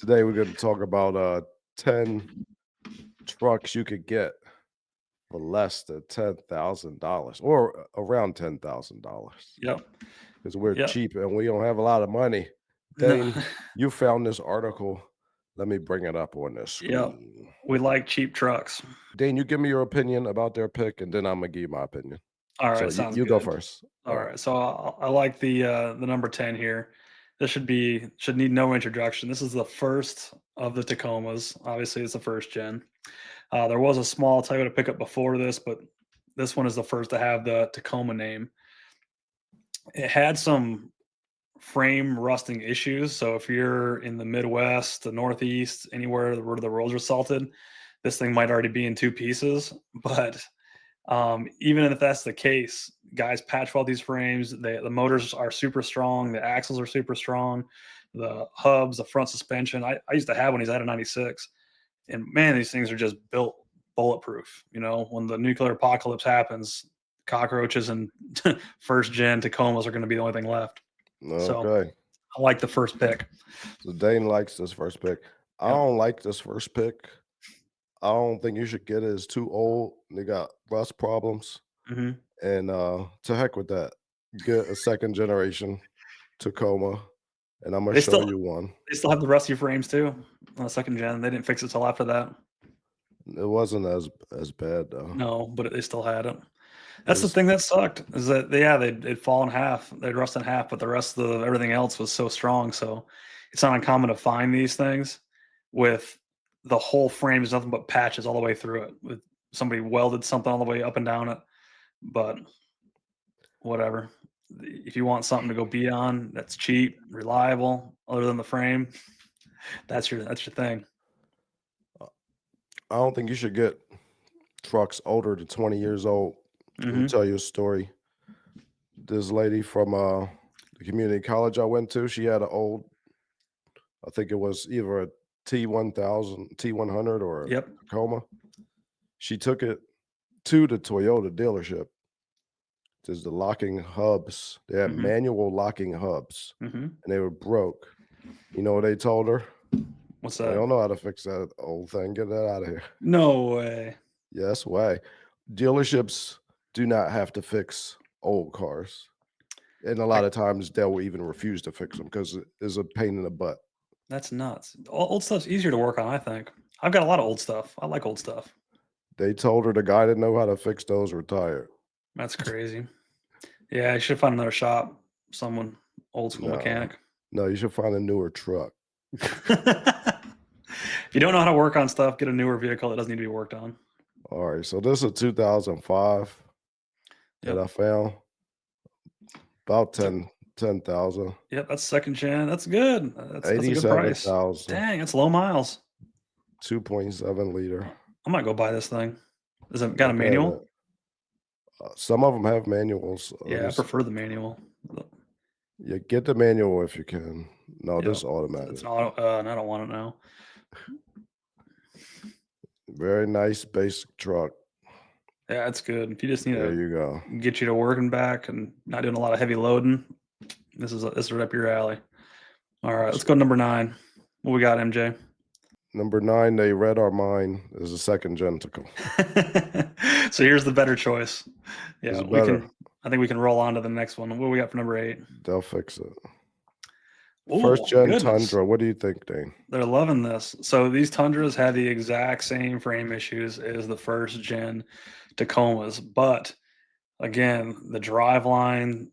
Today we're going to talk about 10 trucks you could get for less than $10,000 or around $10,000 Yep. because we're Yep. cheap and we don't have a lot of money. No. Dane, you found this article. Let me bring it up on this Yep. screen. We like cheap trucks. Dane, you give me your opinion about their pick, and then I'm gonna give you my opinion. All So right, you, sounds you go good. first. All All right. right, so I like the number 10 here. This should need no introduction. This is the first of the Tacomas. Obviously, it's the first gen. There was a small Toyota pickup before this, but this one is the first to have the Tacoma name. It had some frame rusting issues. So if you're in the Midwest, the Northeast, anywhere where the roads are salted, this thing might already be in two pieces. But even if that's the case, guys patch weld these frames. The motors are super strong. The axles are super strong. The hubs, the front suspension. I used to have one. He's out of 96. And man, these things are just built bulletproof. You know, when the nuclear apocalypse happens, cockroaches and first gen Tacomas are going to be the only thing left. So Okay. I like the first pick. So Dane likes this first pick. I Yep. don't like this first pick. I don't think you should get it. It's too old. They got rust problems. Hmm. And to heck with that. Get a second generation Tacoma, and I'm gonna They show still you one. they still have the rusty frames too on the second gen. They didn't fix it till after that. It wasn't as bad though. No, but they still had it. That's the It's thing that sucked is that they'd fall in half. They'd rust in half, but the rest of everything else was so strong. So it's not uncommon to find these things with the whole frame is nothing but patches all the way through it. With somebody welded something all the way up and down it. But whatever. If you want something to go beat on that's cheap, reliable, other than the frame, that's your thing. I don't think you should get trucks older than 20 years old. Let me Hmm. tell you a story. This lady from the community college I went to, she had an old, I think it was either a T1000, T100, or a Yep. Tacoma. She took it to the Toyota dealership. There's the locking hubs. They had Hmm. manual locking hubs, Hmm. and they were broke. You know what they told her? What's We that? don't know how to fix that old thing. Get that out of here. No way. Yes, way. Dealerships do not have to fix old cars. And a I, lot of times they'll even refuse to fix them because it is a pain in the butt. that's nuts. Old stuff's easier to work on, I think. I've got a lot of old stuff. I like old stuff. They told her the guy that know how to fix those retired. That's crazy. Yeah, I should find another shop. Someone old school No, mechanic. no, you should find a newer truck. If you don't know how to work on stuff, get a newer vehicle that doesn't need to be worked on. All right, so this is 2005 that Yep. I found, about So, 10,000, yep, that's second gen. That's good. That's a good price. 87,000, Dang, that's low miles. 2.7 liter. I might go buy this thing. Is it got a Look at manual? it. Some of them have manuals. Let Yeah, me I see. prefer the manual. Yeah, get the manual if you can. No, Yep. this It's automatic. an auto, and I don't want it now. Very nice basic truck. Yeah, it's good. If you just need There to you go. get you to work and back and not doing a lot of heavy loading, this is right up your alley. All right, let's So, go number 9. What we got, MJ? number 9, they read our mind, is a second genticle. So here's the better choice. It's Yeah, we better. can. I think we can roll on to the next one. What do we got for number 8? They'll fix it. First Oh gen goodness, Tundra. What do you think, Dane? they're loving this. So these Tundras had the exact same frame issues as the first gen Tacomas, but again, the drive line,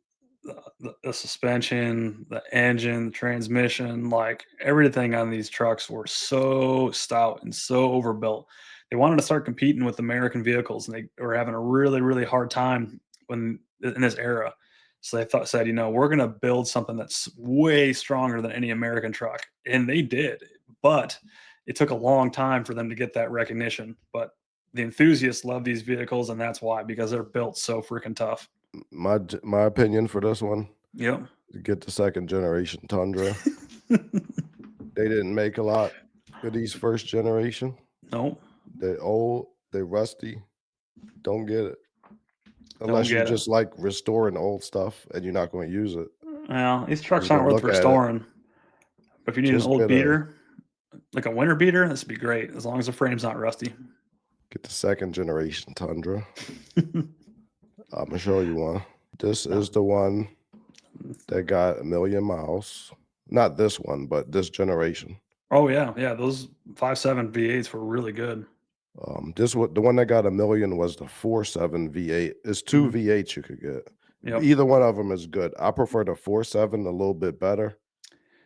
the suspension, the engine, the transmission, like everything on these trucks were so stout and so overbuilt. They wanted to start competing with American vehicles, and they were having a really, really hard time when in this era. So they said, we're going to build something that's way stronger than any American truck, and they did. But it took a long time for them to get that recognition. But the enthusiasts love these vehicles, and that's why, because they're built so freaking tough. My opinion for this one, Yep. get the second generation Tundra. They didn't make a lot of these first generation. Nope. They're old, they're rusty. Don't get it. Don't Unless you get it. just like restoring old stuff and you're not going to use it. Well, these You're trucks just aren't going to worth look at it. restoring. But if you need an Just old get a beater, like a winter beater, this would be great as long as the frame's not rusty. Get the second generation Tundra. I'm gonna show you one. This is the one that got 1,000,000 miles. Not this one, but this generation. Oh yeah, yeah. Those 5.7 V8s were really good. The one that got 1,000,000 was the 4.7 V8. It's two Mhm. V8s you could get. Yep. Either one of them is good. I prefer the 4.7 a little bit better.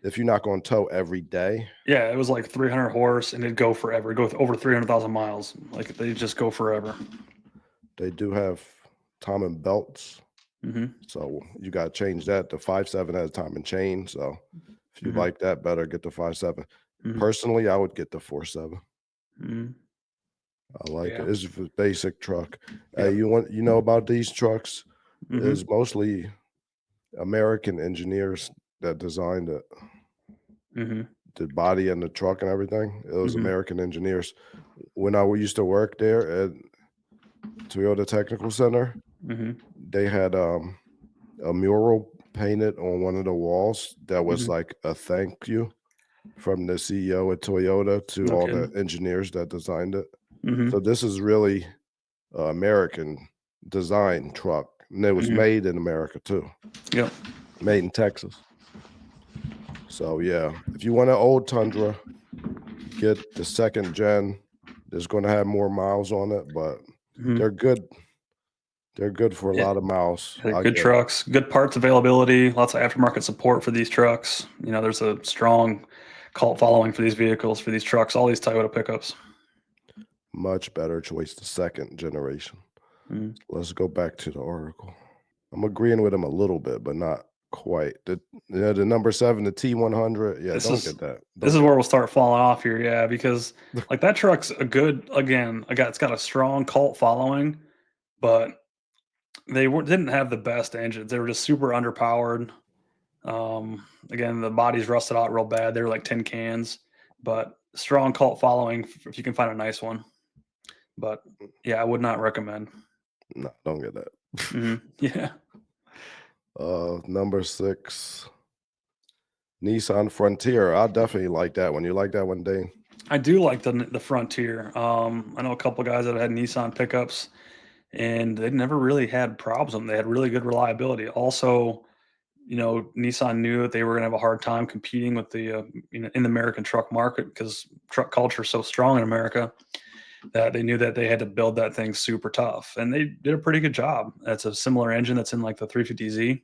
If you're not going to tow every day, Yeah, it was like 300 horse, and it'd go forever. Go with over 300,000 miles. Like they just go forever. they do have timing belts. Hmm. So you got to change that. The 5.7 has timing chain. So if you Hmm. like that better, get the 5.7. Hmm. Personally, I would get the 4.7. Hmm. I like Yeah. it. It's a basic truck. Yep. You know about these trucks? Hmm. It's mostly American engineers that designed it. Hmm. The body and the truck and everything. It was Hmm. American engineers. When I used to work there at Toyota Technical Center, Hmm. they had a mural painted on one of the walls that was Hmm. like a thank you from the CEO at Toyota to No all the kidding. engineers that designed it. Hmm. So this is really a American design truck, and it was Hmm. made in America too, Yep. made in Texas. So yeah, if you want an old Tundra, get the second gen. It's going to have more miles on it, but Hmm. they're good. They're good for a Yeah. lot of miles. They're I good get it. trucks, good parts availability, lots of aftermarket support for these trucks. There's a strong cult following for these vehicles, for these trucks, all these Toyota pickups. Much better choice, the second generation. Mm. Let's go back to the article. I'm agreeing with him a little bit, but not quite. The number 7, the T100. Yeah, This don't is get that. this Don't is get where we'll start falling off here, yeah, because like that truck's a good again, it's got a strong cult following, but didn't have the best engines. They were just super underpowered. Again, the bodies rusted out real bad. They were like tin cans, but strong cult following if you can find a nice one. But yeah, I would not recommend. no, don't get that. Yeah, Number 6, Nissan Frontier. I definitely like that one. You like that one, Dane? I do like the Frontier. I know a couple guys that had Nissan pickups, and they never really had problems with them. They had really good reliability. Also, Nissan knew that they were going to have a hard time competing with the in the American truck market because truck culture is so strong in America that they knew that they had to build that thing super tough, and they did a pretty good job. That's a similar engine that's in like the 350Z,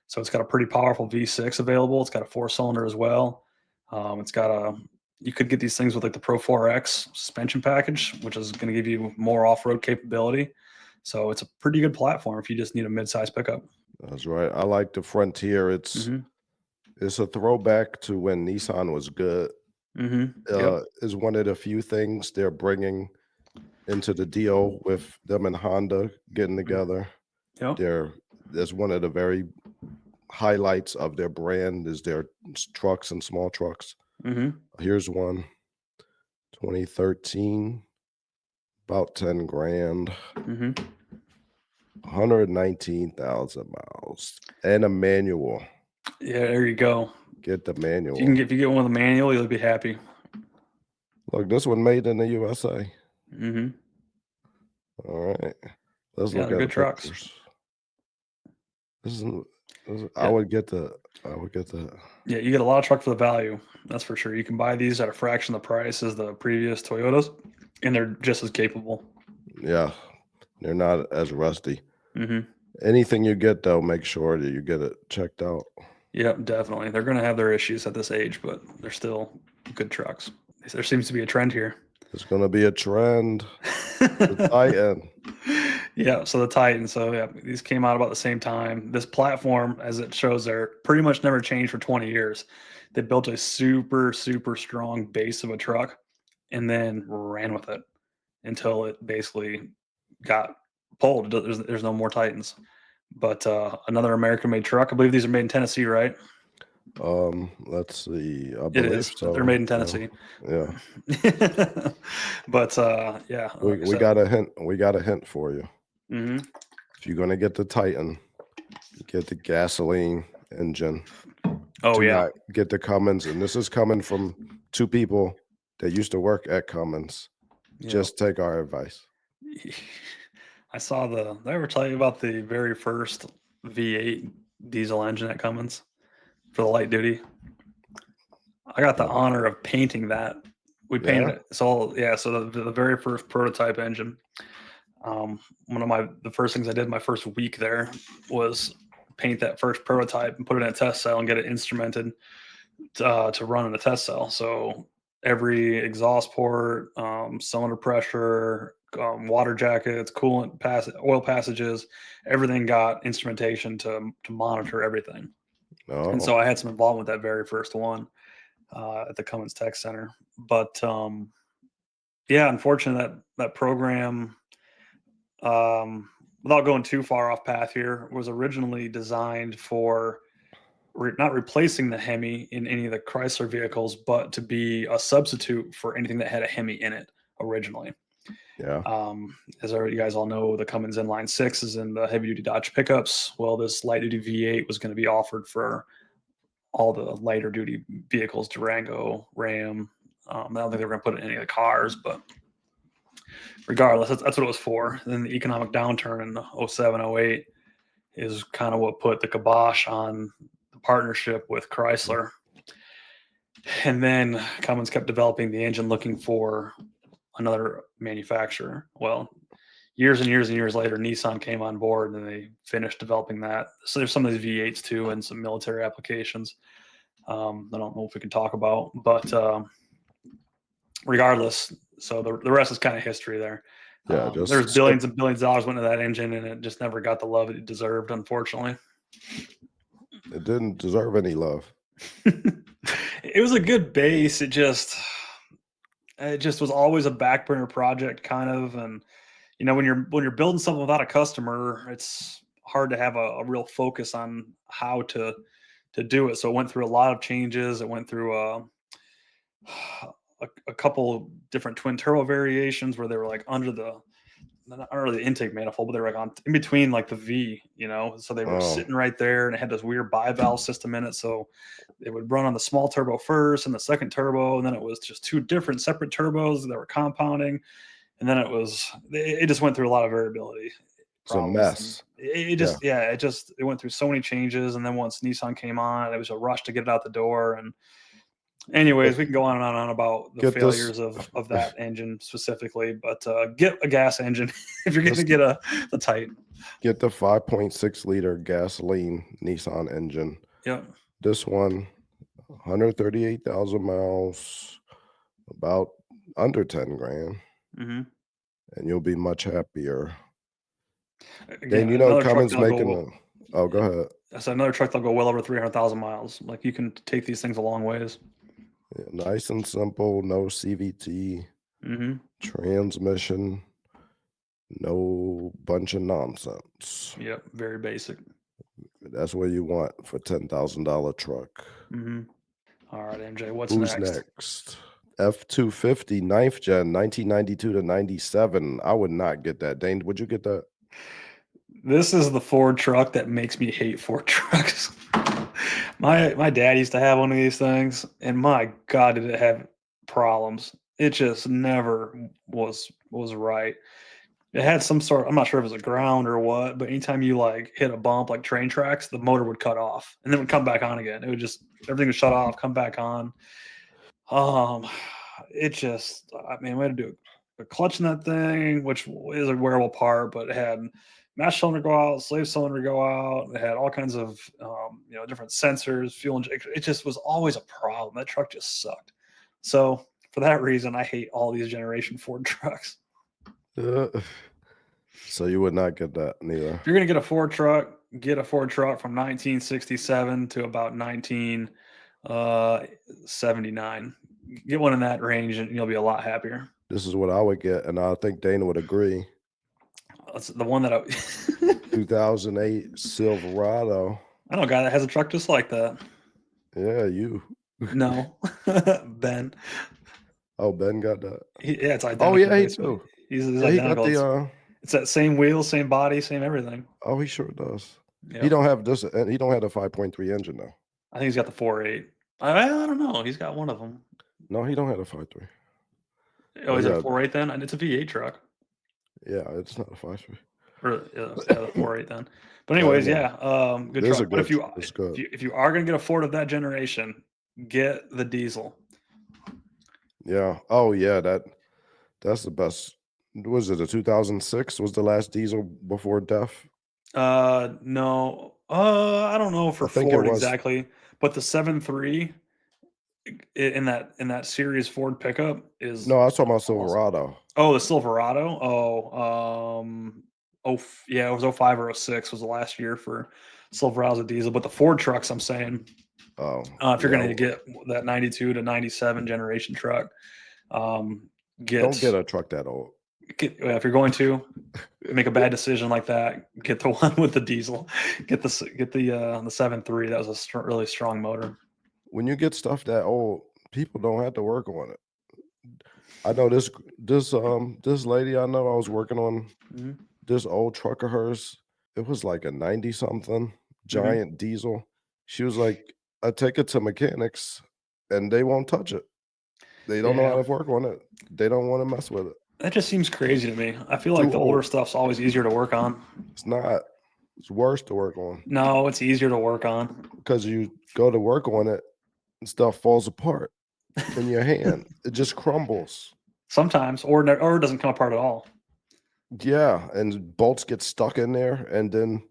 so it's got a pretty powerful V6 available. It's got a 4-cylinder as well. It's got you could get these things with like the Pro 4X suspension package, which is going to give you more off-road capability. So it's a pretty good platform if you just need a mid-size pickup. That's right. I like the Frontier. Hmm. It's a throwback to when Nissan was good. Hmm. Yep. Is one of the few things they're bringing into the deal with them and Honda getting together. Yep. They're That's one of the very highlights of their brand is their trucks and small trucks. Hmm. Here's one, 2013, about 10 grand, Hmm. 119,000 miles, and a manual. Yeah, there you go. Get the If manual. you get one with a manual, you'll be happy. Look, this one made in the USA. Hmm. All right, let's Yeah, look they're at the good trucks. pictures. This is, I Yeah, would get the. yeah, you get a lot of truck for the value. That's for sure. You can buy these at a fraction of the price as the previous Toyotas, and they're just as capable. Yeah, they're not as rusty. Hmm. Anything you get though, make sure that you get it checked out. Yep, definitely. They're going to have their issues at this age, but they're still good trucks. There seems to be a trend here. It's gonna be a trend. The Titan. Yeah, so the Titan. So yeah, these came out about the same time. This platform, as it shows there, pretty much never changed for 20 years. They built a super, super strong base of a truck and then ran with it until it basically got pulled. There's no more Titans. But another American-made truck. I believe these are made in Tennessee, right? Let's see. I It believe is. They're so. made in Tennessee. Yeah. But yeah, like I We said. got a hint. We got a hint for you. Hmm. If you're gonna get the Titan, get the gasoline engine. Oh Do yeah. not get the Cummins. And this is coming from two people that used to work at Cummins. Yeah. Just take our advice. I saw did I ever tell you about the very first V8 diesel engine at Cummins for the light duty? I got the No. honor of painting that. We painted Yeah. it. So yeah, so the very first prototype engine. One of the first things I did my first week there was paint that first prototype and put it in a test cell and get it instrumented to run in a test cell. So every exhaust port, cylinder pressure, water jackets, coolant oil passages, everything got instrumentation to monitor everything. And so Oh, I had some involvement with that very first one at the Cummins Tech Center. But yeah, unfortunately, that program, without going too far off path here, was originally designed for not replacing the Hemi in any of the Chrysler vehicles, but to be a substitute for anything that had a Hemi in it originally. yeah. As you guys all know, the Cummins Inline 6 is in the heavy duty Dodge pickups. Well, this light duty V8 was going to be offered for all the lighter duty vehicles, Durango, Ram. I don't think they were going to put it in any of the cars, but regardless, that's what it was for. Then the economic downturn in 07, 08 is kind of what put the kibosh on the partnership with Chrysler. And then Cummins kept developing the engine looking for another manufacturer. Well, years and years and years later, Nissan came on board and they finished developing that. So there's some of these V8s too and some military applications. I don't know if we can talk about, but regardless, so the rest is kind of history there. Yeah. There's billions and billions of dollars went into that engine and it just never got the love it deserved, unfortunately. It didn't deserve any love. It was a good base. It just was always a back burner project kind of. And, when you're building something without a customer, it's hard to have a real focus on how to do it. So it went through a lot of changes. It went through a couple different twin turbo variations where they were like under the intake manifold, but they were like in between like the V, so they were sitting right there and it had this weird bivalve system in it. So it would run on the small turbo first and the second turbo. And then it was just two different separate turbos that were compounding. And then it just went through a lot of variability. It's a mess. It went through so many changes. And then once Nissan came on, it was a rush to get it out the door. And anyways, we can go on and on about the failures of that engine specifically, but get a gas engine if you're going to get a Titan. Get the 5.6 liter gasoline Nissan engine. Yep. This one, 138,000 miles, about under 10 grand. Mm-hmm. And you'll be much happier. Again, then Cummins making go ahead. That's another truck that'll go well over 300,000 miles. Like you can take these things a long ways. Yeah, nice and simple, no CVT, transmission, no bunch of nonsense. Yep, very basic. That's what you want for $10,000 truck. Mm-hmm. All right, MJ, who's next? F-250 9th gen, 1992 to 97. I would not get that. Dane, would you get that? This is the Ford truck that makes me hate Ford trucks. My dad used to have one of these things, and my God, did it have problems. It just never was right. It had some sort, I'm not sure if it was a ground or what, but anytime you like hit a bump like train tracks, the motor would cut off and then would come back on again. It would just, everything would shut off, come back on. We had to do a clutch in that thing, which is a wearable part, but it had master cylinder go out, slave cylinder go out. It had all kinds of, different sensors, fuel injection. It just was always a problem. That truck just sucked. So for that reason, I hate all these generation Ford trucks. So you would not get that neither. If you're going to get a Ford truck, get a Ford truck from 1967 to about 1979. Get one in that range and you'll be a lot happier. This is what I would get, and I think Dana would agree. That's the one that 2008 Silverado. I know a guy that has a truck just like that. Yeah, you. No, Ben. Oh, Ben got that. It's identical. Oh yeah, he too. He's identical. He got it's that same wheel, same body, same everything. Oh, he sure does. Yep. He don't have this. He don't have the 5.3 engine though. I think he's got the 4.8. I don't know. He's got one of them. No, he don't have the 5.3. Oh, Oh is it a yeah, 4.8 then? And it's a V8 truck. yeah. It's not a 5 speed. Or yeah, the 4.8 then. But Yeah, anyways, no, yeah, good this is a truck. But good. It's good. if you are gonna get a Ford of that generation, get the diesel. Yeah. Oh yeah. That's the best. Was it a 2006? Was the last diesel before DEF? No, I don't know I for think it Ford was. exactly, but the 7.3 in that series Ford pickup is No, I was talking about awesome. Silverado. Oh, the Silverado. Yeah, it was 05 or 06 was the last year for Silverado's a diesel. But the Ford trucks, I'm saying, Oh if you're yeah. going to get that 92 to 97 generation truck, um, Don't get get, a truck that old. if you're going to make a bad decision like that, get the one with the diesel. Get the 7.3. That was a really strong motor. When you get stuff that old, people don't have to work on it. I know this lady I know I was working on Hmm. this old truck of hers. It was like a 90 something Hmm. giant diesel. She was like, I take it to mechanics and they won't touch it. They don't know Yeah, how to work on it. They don't want to mess with it. that just seems crazy to me. I feel like Too the older old. stuff's always easier to work on. It's not. It's worse to work on No, it's easier to work on. because you go to work on it and stuff falls apart in your hand. It just crumbles. Sometimes, or it doesn't come apart at all. Yeah, and bolts get stuck in there, and then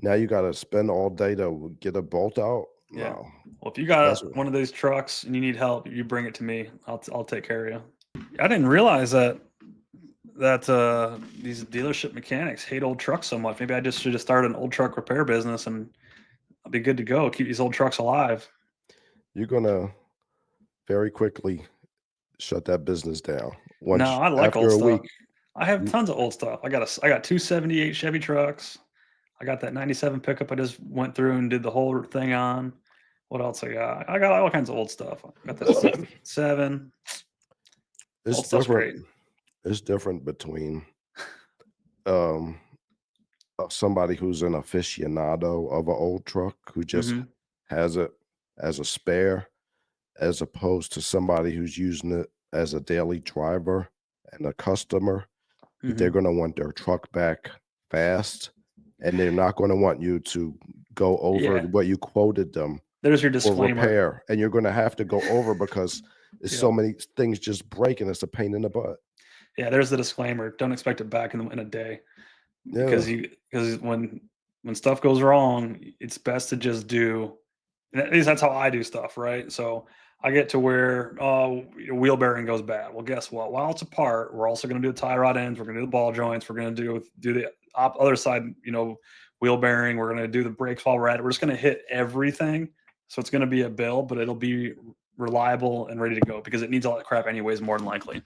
now you gotta spend all day to get a bolt out. Yeah. No, Well, if you that's got one of these trucks and you need help, you bring it to me. I'll take care of you. I didn't realize that these dealership mechanics hate old trucks so much. Maybe I just should have started an old truck repair business and I'll be good to go. Keep these old trucks alive. you're gonna very quickly shut that business down. No, Once I like after old a stuff. week, I have you tons of old stuff. I got 278 Chevy trucks. I got that 97 pickup I just went through and did the whole thing on. What else I got? I got all kinds of old stuff. I got that 67. it's Old stuff's different. great. It's different between um somebody who's an aficionado of an old truck who just Mhm. has it as a spare, as opposed to somebody who's using it as a daily driver and a customer. They're Mhm. gonna want their truck back fast, and they're not gonna want you to go over Yeah. what you quoted them There's your for disclaimer. repair, and you're gonna have to go over because there's so Yep. many things just break, and it's a pain in the butt. Yeah, there's the disclaimer. Don't expect it back in a day Yeah. because when stuff goes wrong, it's best to just do. And at least that's how I do stuff, right? So I get to where wheel bearing goes bad. Well, guess what? While it's apart, we're also going to do the tie rod ends. We're going to do the ball joints. We're going to do the other side. Wheel bearing. We're going to do the brakes while we're at it. We're just going to hit everything. So it's going to be a bill, but it'll be reliable and ready to go because it needs all that crap anyways, more than likely.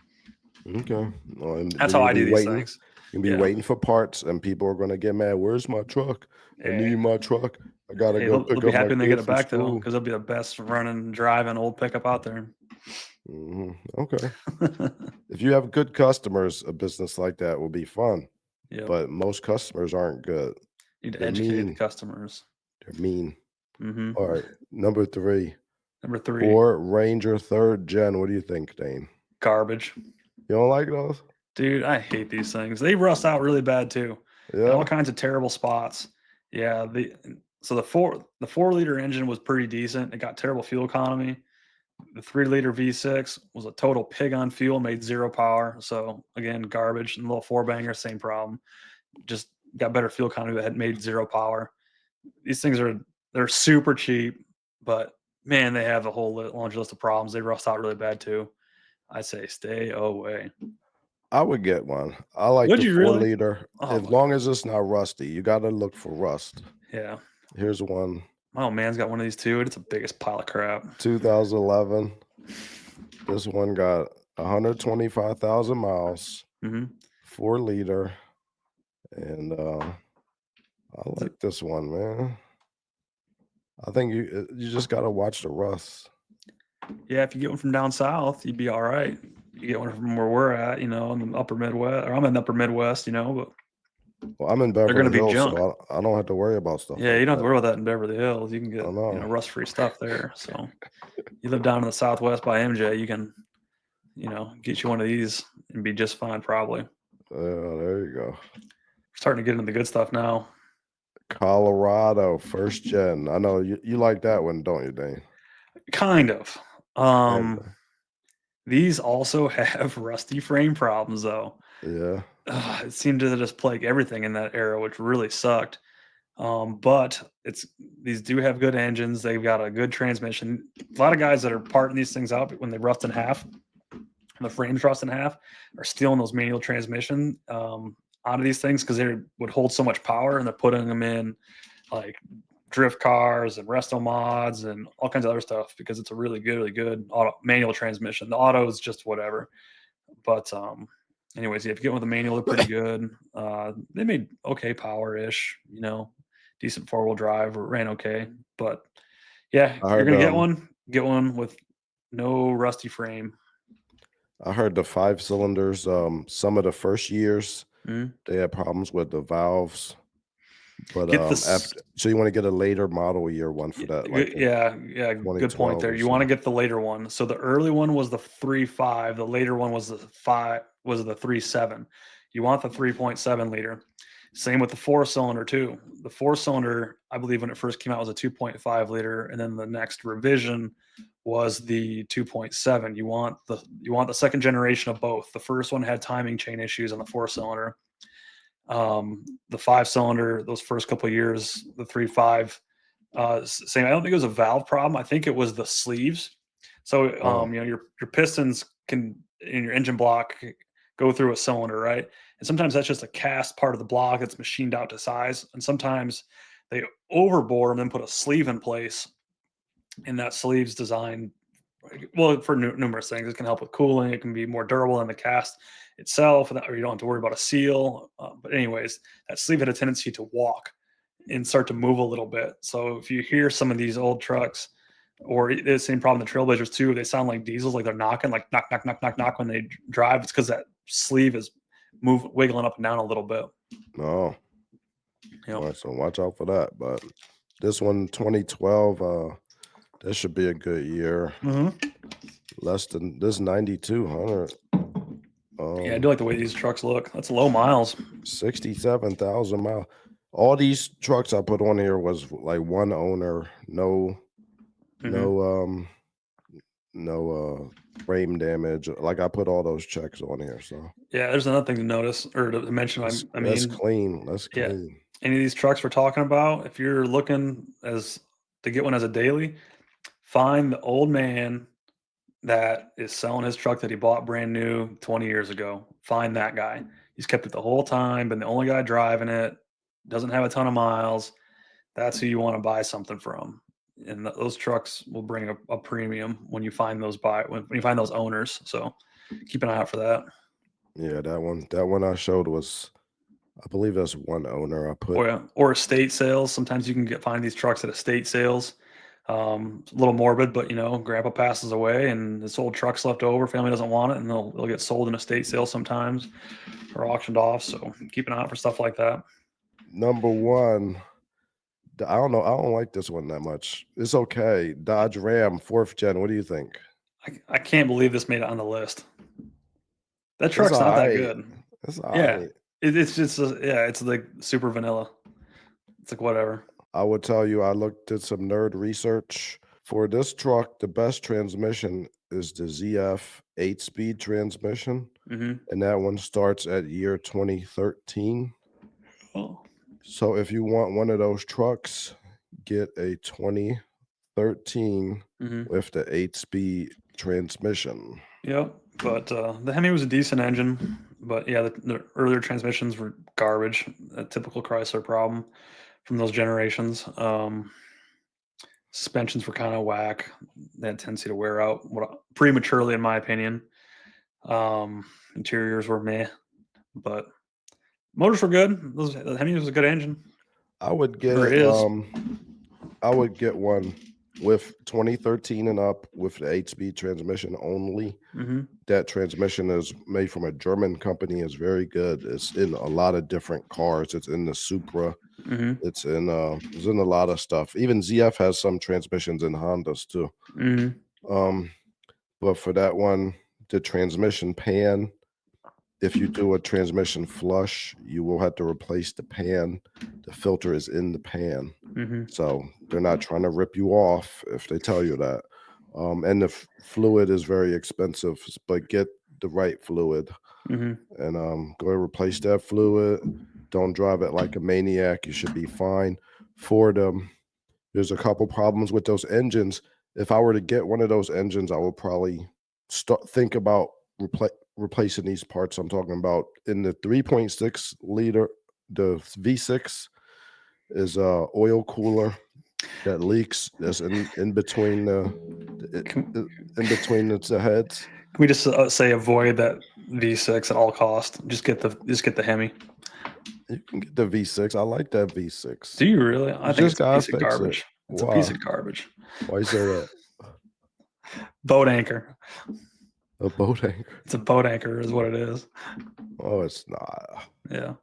Okay. Well, and That's then how you'll I be do these waiting. things. You'll be Yeah. waiting for parts, and people are gonna get mad. Where's my truck? I Yeah. need my truck. I gotta Hey, go they'll pick be up my happy when they get kid it from back though, school. because they'll be the best running, driving old pickup out there. Okay. If you have good customers, a business like that will be fun. Yep. But most customers aren't good. Need to They're educate the mean. customers. They're mean. Hmm. All right. Number three, Number three, Ford Ranger third gen. What do you think, Dane? garbage. You don't like those? Dude, I hate these things. They rust out really bad too, in all Yeah. kinds of terrible spots. Yeah, so the 4 liter engine was pretty decent. It got terrible fuel economy. The 3 liter V6 was a total pig on fuel, made zero power. So again, garbage. And the little four banger, same problem. Just got better fuel economy, but had made zero power. These things they're super cheap, but man, they have a whole laundry list of problems. They rust out really bad too. I say stay away. I would get one. I like Would the you four really? liter. Oh As my long god. as it's not rusty. You gotta look for rust. Yeah. Here's one. My old man's got one of these too, and it's the biggest pile of crap. 2011. This one got 125,000 miles, Hmm. 4 liter, and I like this one, man. I think you just gotta watch the rust. Yeah, if you get one from down south, you'd be all right. You get one from where we're at, in the upper Midwest, or I'm in the upper Midwest, but Well, I'm in they're going to Beverly be Hills, junk. so I don't have to worry about stuff Yeah, like you don't have to that. worry about that in Beverly Hills. You can I get, know. rust-free stuff there. So you live down in the Southwest by MJ, you can get you one of these and be just fine probably. There you go. Starting to get into the good stuff now. Colorado, first gen. I know you like that one, don't you, Dane? Kind of. And, These also have rusty frame problems though. yeah. It seemed to just plague everything in that era, which really sucked. But these do have good engines. They've got a good transmission. A lot of guys that are parting these things out when they rust in half, the frames rust in half, are stealing those manual transmission out of these things because they would hold so much power, and they're putting them in like drift cars and resto mods and all kinds of other stuff because it's a really good manual transmission. The auto is just whatever. But anyways, yeah, if you get with a manual, they're pretty good. They made okay power-ish, decent four-wheel drive, or ran okay. But yeah, I you're heard gonna get one with no rusty frame. I heard the 5 cylinders, some of the first years Mhm. they had problems with the valves. But Get this. so you want to get a later model year one for that, like in Yeah, good point 2012 there. or You want to something. get the later one. So the early one was the 3.5. The later one was the 3.7. You want the 3.7 liter. Same with the 4-cylinder too. The 4-cylinder, I believe, when it first came out, was a 2.5 liter, and then the next revision was the 2.7. You want the second generation of both. The first one had timing chain issues on the 4-cylinder. The 5-cylinder, those first couple of years, the 3.5, same. I don't think it was a valve problem. I think it was the sleeves. So Oh, your pistons can in your engine block go through a cylinder, right? And sometimes that's just a cast part of the block that's machined out to size. And sometimes they overbore and then put a sleeve in place, and that sleeve's designed well for numerous things. It can help with cooling. It can be more durable than the cast itself, or you don't have to worry about a seal. But anyways, that sleeve had a tendency to walk and start to move a little bit. So if you hear some of these old trucks, or the same problem the Trailblazers too, they sound like diesels, like they're knocking, like knock, knock, knock, knock, knock when they drive. It's because that sleeve is wiggling up and down a little bit. no. You All know, right, so watch out for that. But this one, 2012, this should be a good year. Less than this 9,200. Yeah, I do like the way these trucks look. That's low miles. 67,000 miles. All these trucks I put on here was like one owner, no, Mhm. no, no frame damage. Like I put all those checks on here, so Yeah, there's another thing to notice or to mention. I that's mean, clean. That's yeah, clean. any of these trucks we're talking about, if you're looking as to get one as a daily, find the old man that is selling his truck that he bought brand new 20 years ago. Find that guy. He's kept it the whole time, been the only guy driving it, doesn't have a ton of miles. That's who you want to buy something from. And those trucks will bring a premium when you find when you find those owners. So keep an eye out for that. Yeah, that one I showed was, I believe that's one owner. I put, Or yeah, or estate sales. Sometimes you can find these trucks at estate sales. It's a little morbid, but grandpa passes away and this old truck's left over. Family doesn't want it, and they'll get sold in estate sales sometimes or auctioned off. So keep an eye out for stuff like that. number one. I don't know. I don't like this one that much. It's okay. Dodge Ram, 4th gen. What do you think? I can't believe this made it on the list. That It's truck's all not that right. good. It's all Yeah, right. it's just yeah, it's like super vanilla. It's like whatever. I would tell you, I looked at some nerd research. For this truck, the best transmission is the ZF 8-speed transmission, Hmm. and that one starts at year 2013. Oh, So if you want one of those trucks, get a 2013 hmm. with the 8-speed transmission. Yep. But the Hemi was a decent engine. But yeah, the earlier transmissions were garbage. A typical Chrysler problem from those generations. Suspensions were kind of whack. They had a tendency to wear out prematurely, in my opinion. Interiors were meh, but motors were good. The Hemi was a good engine, I would get or it. is. I would get one with 2013 and up with the 8-speed transmission only. Hmm. That transmission is made from a German company. It's very good. It's in a lot of different cars. It's in the Supra. Hmm. It's in a lot of stuff. Even ZF has some transmissions in Hondas too. Hmm. Um, but for that one, the transmission pan. If you do a transmission flush, you will have to replace the pan. The filter is in the pan. Mm-hmm. So they're not trying to rip you off if they tell you that. And the fluid is very expensive, but get the right fluid Mm-hmm. and go and replace that fluid. Don't drive it like a maniac. You should be fine. Ford, there's a couple problems with those engines. If I were to get one of those engines, I would probably think about replacing these parts I'm talking about. In the 3.6 liter, the V6 is a oil cooler that leaks. That's in between in between the heads. Can we just say avoid that V6 at all cost? Just get the Hemi. You can get the V6. I like that V6. Do you really? I think just it's a gotta piece of fix it. garbage. It's a Why? piece of garbage. Why you say that? Boat anchor. A boat anchor? It's a boat anchor, is what it is. Oh, it's not. Yeah.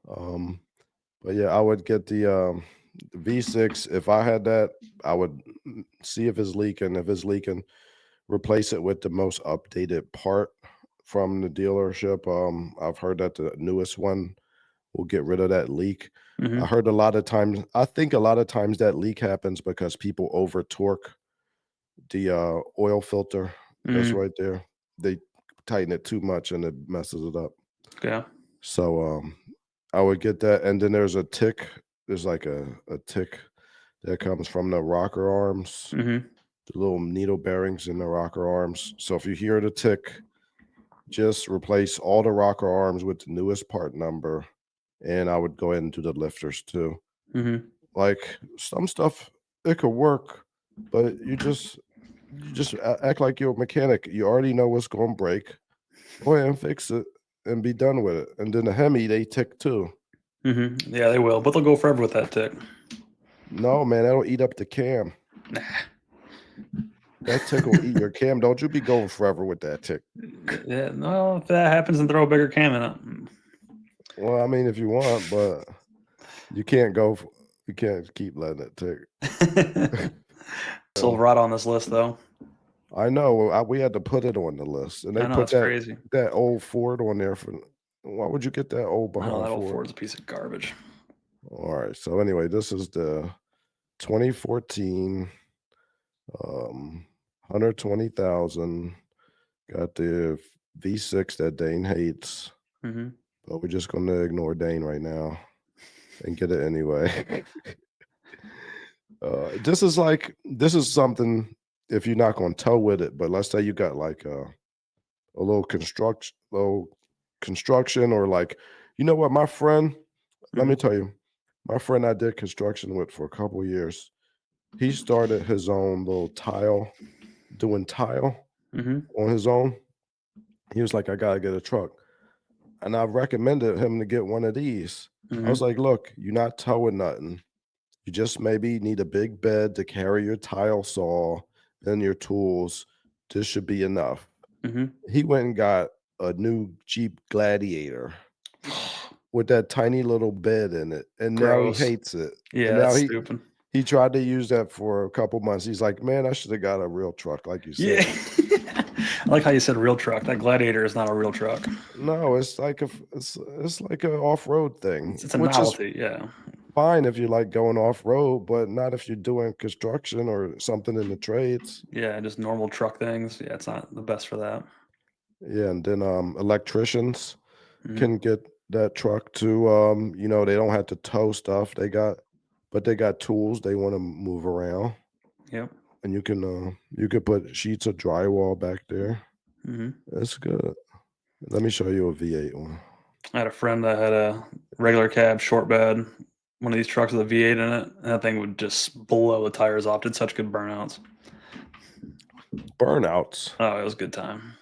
But yeah, I would get the V6. If I had that, I would see if it's leaking. If it's leaking, replace it with the most updated part from the dealership. I've heard that the newest one will get rid of that leak. Mm-hmm. I heard I think a lot of times that leak happens because people over torque the oil filter. That's Mm-hmm. right there. They tighten it too much and it messes it up. Yeah. So I would get that. And then there's a tick. There's like a tick that comes from the rocker arms, Mm-hmm. the little needle bearings in the rocker arms. So if you hear the tick, just replace all the rocker arms with the newest part number. And I would go ahead and do the lifters too. Mm-hmm. Like some stuff, it could work, but you just act like you're a mechanic. You already know what's going to break. Go ahead and fix it and be done with it. And then the Hemi, they tick too. Mm-hmm. Yeah, they will, but they'll go forever with that tick. No, man, that'll eat up the cam. Nah. That tick will eat your cam. Don't you be going forever with that tick. Yeah, no, if that happens, then throw a bigger cam in it. Well, I mean, if you want, but you can't you can't keep letting it tick. Silverado on this list, though. I know. We had to put it on the list, and they I know, put it's that crazy. that old Ford on there for. Why would you get that old No, behind that old Ford? Ford's a piece of garbage. All right. So anyway, this is the 2014, 120,000. Got the V6 that Dane hates, Mm-hmm. but we're just gonna ignore Dane right now and get it anyway. This is something if you're not gonna tow with it, but let's say you got like a little construction or like, you know what, my friend, let me tell you, my friend I did construction with for a couple of years, he started his own little doing tile Mm-hmm. on his own. He was like, I gotta get a truck. And I recommended him to get one of these. I was like, look, you're not towing nothing. You just maybe need a big bed to carry your tile saw and your tools. This should be enough. Mm-hmm. He went and got a new Jeep Gladiator with that tiny little bed in it, and now he Gross. hates it. Yeah, And now that's stupid. he tried to use that for a couple months. He's like, man, I should have got a real truck, like you said. Yeah. I like how you said real truck. That Gladiator is not a real truck. No, it's like it's like an off-road thing, It's a which is novelty. Yeah. fine if you like going off-road, but not if you're doing construction or something in the trades. Yeah, just normal truck things. Yeah, it's not the best for that. Yeah, and then electricians Mhm. can get that truck too. You know, they don't have to tow stuff. They got tools they want to move around. Yep. And you could put sheets of drywall back there. Mm-hmm. That's good. Let me show you a V8 one. I had a friend that had a regular cab short bed, one of these trucks with a V8 in it, and that thing would just blow the tires off. Did such good burnouts. Burnouts. Oh, it was a good time.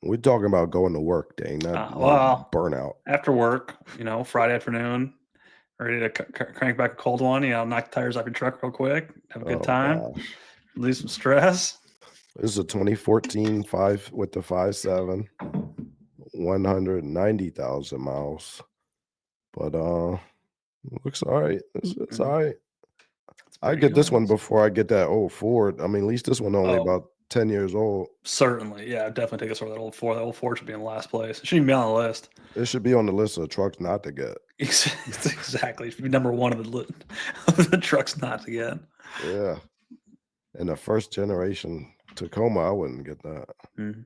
We're talking about going to work, Dane, not well, burnout. After work, Friday afternoon, ready to crank back a cold one, knock the tires off your truck real quick, have a good time, lose some stress. This is a 2014 5 with the 5.7, 190,000 miles. But looks all right. It's all right. I get this one before I get that old Ford. I mean, at least this one only about 10 years old. Certainly, yeah, I'd definitely take us over that old Ford. That old Ford should be in last place. It shouldn't even be on the list. It should be on the list of trucks not to get. Exactly. It should be number one of the trucks not to get. Yeah. And the first generation Tacoma, I wouldn't get that. Mhm.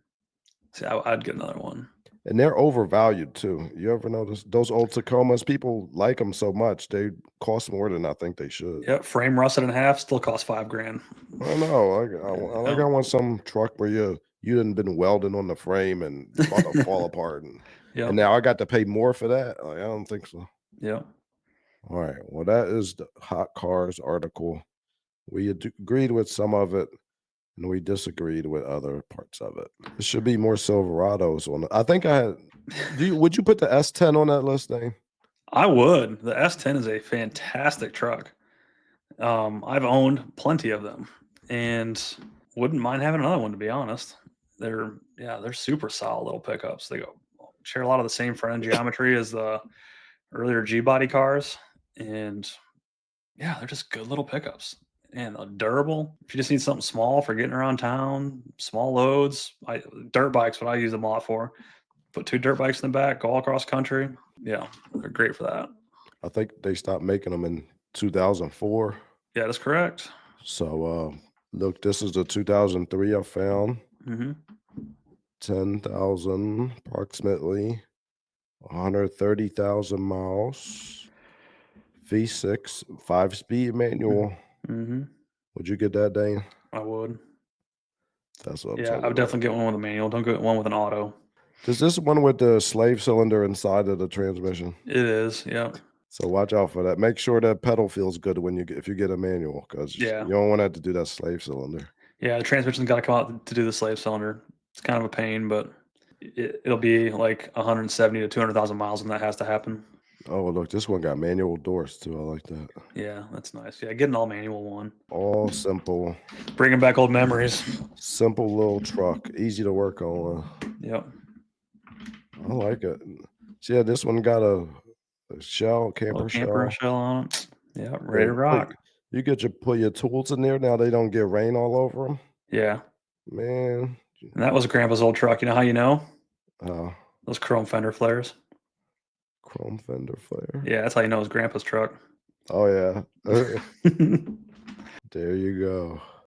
See, I'd get another one. And they're overvalued too. You ever notice those old Tacomas? People like them so much, they cost more than I think they should. Yep, frame rusted in half, still costs $5,000. I know. I want some truck where you didn't been welding on the frame and it's about to fall apart, and Yep, now I got to pay more for that. Like, I don't think so. yep. All right. Well, that is the hot cars article. We agreed with some of it, and we disagreed with other parts of it. There should be more Silverados on it. I think I had. Would you put the S10 on that list, Dane? I would. The S10 is a fantastic truck. I've owned plenty of them, and wouldn't mind having another one, to be honest. They're super solid little pickups. They go share a lot of the same front end geometry as the earlier G body cars, and yeah, they're just good little pickups and durable. If you just need something small for getting around town, small loads, dirt bikes, what I use them a lot for. Put 2 dirt bikes in the back, go all across country. Yeah, they're great for that. I think they stopped making them in 2004. Yeah, that's correct. So, look, this is the 2003 I found. Hmm. 10,000 approximately, 130,000 miles, V6, 5-speed manual. Hmm. Would you get that, Dane? I would. That's what I'm Yeah, talking I would about. definitely get one with a manual. Don't get one with an auto. Does this one with the slave cylinder inside of the transmission? It is. Yep. So watch out for that. Make sure that pedal feels good when if you get a manual, because you Yeah. don't want to have to do that slave cylinder. Yeah. The transmission's got to come out to do the slave cylinder. It's kind of a pain, but it'll be like 170 to 200,000 miles when that has to happen. Oh, look, this one got manual doors too. I like that. Yeah, that's nice. Yeah, get an all manual one. All simple, Bringing back old memories. simple little truck, easy to work on. Yep. I like it. So, yeah, this one got a shell, Little camper camper shell. shell on it. Yeah, ready to And rock. you get your put your tools in there. Now they don't get rain all over them. Yeah. Man, And that was Grandpa's old truck. You know how you know? uh, Those chrome fender flares. chrome fender flare. Yeah, that's how you know it's Grandpa's truck. Oh yeah, there you go.